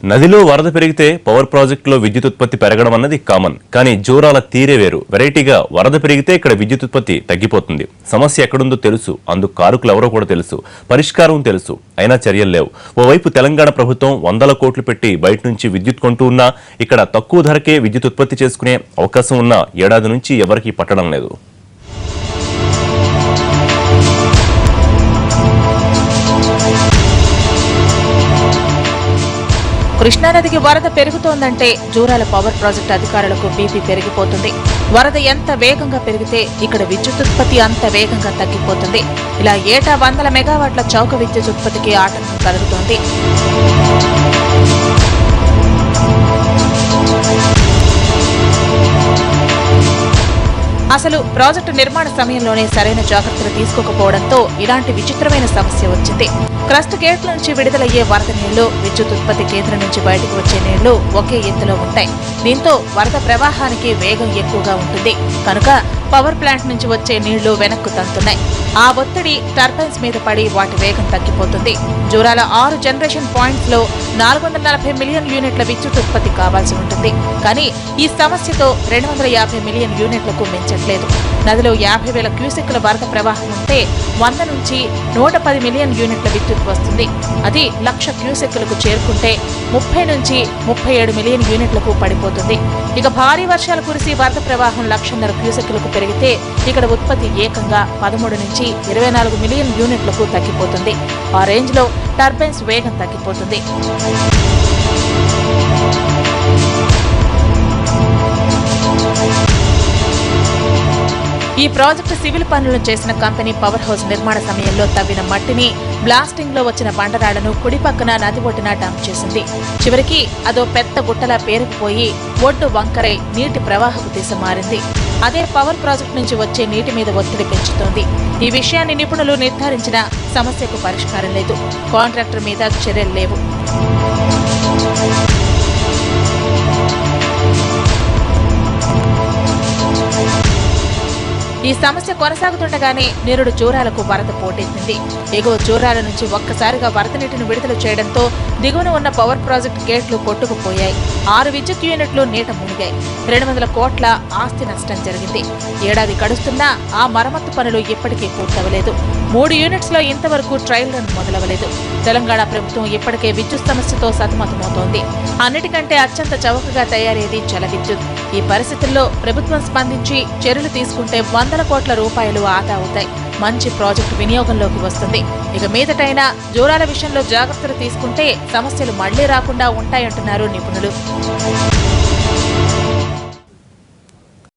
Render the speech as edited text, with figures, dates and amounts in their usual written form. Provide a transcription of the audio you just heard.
నదిలో వరద పెరిగితే పవర్ ప్రాజెక్టులో విద్యుత్ ఉత్పత్తి పెరగడం అన్నది కామన్. కానీ జోరాల తీరే వేరు. వెరైటీగా వరద పెరిగితే ఇక్కడ విద్యుత్ ఉత్పత్తి తగ్గిపోతుంది. సమస్య ఎక్కడుందో తెలుసు, అందుకు కారకులు ఎవరో కూడా తెలుసు, పరిష్కారం తెలుసు, అయినా చర్యలు లేవు. ఓవైపు తెలంగాణ ప్రభుత్వం 100 కోట్లు పెట్టి బయట నుంచి విద్యుత్ కొంటూ ఉన్నా ఇక్కడ తక్కువ ధరకే విద్యుత్ ఉత్పత్తి చేసుకునే అవకాశం ఉన్నా ఏడాది నుంచి ఎవరికీ పట్టడం లేదు. కృష్ణానదికి వరద పెరుగుతోందంటే జూరాల పవర్ ప్రాజెక్టు అధికారులకు బీపీ పెరిగిపోతుంది. వరద ఎంత వేగంగా పెరిగితే ఇక్కడ విద్యుత్ ఉత్పత్తి అంత వేగంగా తగ్గిపోతుంది. ఇలా ఏటా 100 మెగావాట్ల చౌక విద్యుత్ ఉత్పత్తికి ఆటంకం కలుగుతోంది. అసలు ప్రాజెక్టు నిర్మాణ సమయంలోనే సరైన జాగ్రత్తలు తీసుకోకపోవడంతో ఇలాంటి విచిత్రమైన సమస్య వచ్చింది. క్రస్ట్ గేట్ల నుంచి విడుదలయ్యే వరద నీళ్లు, విద్యుత్ ఉత్పత్తి కేంద్రం నుంచి బయటకు వచ్చే నీళ్లు ఒకే ఎత్తులో ఉంటాయి. దీంతో వరద ప్రవాహానికి వేగం ఎక్కువగా ఉంటుంది. కనుక పవర్ ప్లాంట్ నుంచి వచ్చే నీళ్లు వెనక్కు తంతున్నాయి. ఆ ఒత్తిడి టర్బైన్స్ మీద పడి వాటి వేగం తగ్గిపోతుంది. జూరాల 6 జనరేషన్ పాయింట్స్ లో 440 మిలియన్ యూనిట్ల విద్యుత్ ఉత్పత్తి కావాల్సి ఉంటుంది. కానీ ఈ సమస్యతో 250 మిలియన్ యూనిట్లకు మించట్లేదు. నదిలో 50,000 క్యూసెక్కుల వరద ప్రవాహం ఉంటే 100 నుంచి 110 మిలియన్ యూనిట్ల విద్యుత్ వస్తుంది. అది 1,00,000 క్యూసెక్కులకు చేరుకుంటే 30 నుంచి 37 మిలియన్ యూనిట్లకు పడిపోతుంది. ఇక భారీ వర్షాలు కురిసి వరద ప్రవాహం 1,50,000 క్యూసెక్కులకు పెరిగితే ఇక్కడ ఉత్పత్తి ఏకంగా 13 నుంచి 24 మిలియన్ యూనిట్లకు తగ్గిపోతుంది. ఆ రేంజ్ లో టర్బైన్స్ వేగం తగ్గిపోతుంది. ఈ ప్రాజెక్టు సివిల్ పనులను చేసిన కంపెనీ పవర్ హౌస్ నిర్మాణ సమయంలో తవ్విన మట్టిని, బ్లాస్టింగ్ లో వచ్చిన బండరాళ్లను కుడి పక్కన నది ఒడ్డున డంప్ చేసింది. చివరికి అదో పెద్ద గుట్టలా పేరుకుపోయి ఒడ్డు వంకరై నీటి ప్రవాహపు దిశ మారింది. అదే పవర్ ప్రాజెక్టు నుంచి వచ్చే నీటి మీద ఒత్తిడి పెంచుతోంది. ఈ విషయాన్ని నిపుణులు నిర్ధారించిన సమస్యకు పరిష్కారం లేదు. కాంట్రాక్టర్ మీద చర్యలు లేవు. ఈ సమస్య కొనసాగుతుండగానే నేరుడు జూరాలకు వరద పోటెత్తింది. ఎగువ జూరాల నుంచి ఒక్కసారిగా వరద నీటిని విడుదల చేయడంతో దిగువన ఉన్న పవర్ ప్రాజెక్టు గేట్లు కొట్టుకుపోయాయి. 6 విద్యుత్ యూనిట్లు నీట మునిగాయి. 200 కోట్ల ఆస్తి నష్టం జరిగింది. ఏడాది గడుస్తున్నా ఆ మరమ్మత్తు పనులు ఇప్పటికీ పూర్తవలేదు. 3 యూనిట్స్ లో ఇంతవరకు ట్రయల్ రన్ మొదలవలేదు. తెలంగాణ ప్రభుత్వం ఇప్పటికే విద్యుత్ సమస్యతో సతమతమవుతోంది. అన్నిటికంటే అత్యంత చౌకగా తయారయ్యేది జల విద్యుత్. ఈ పరిస్థితుల్లో ప్రభుత్వం స్పందించి చర్యలు తీసుకుంటే 100 కోట్ల రూపాయలు ఆదా అవుతాయి. మంచి ప్రాజెక్టు వినియోగంలోకి వస్తుంది. ఇక మీదటైనా జూరాల విషయంలో జాగ్రత్తలు తీసుకుంటే సమస్యలు మళ్లీ రాకుండా ఉంటాయంటున్నారు నిపుణులు.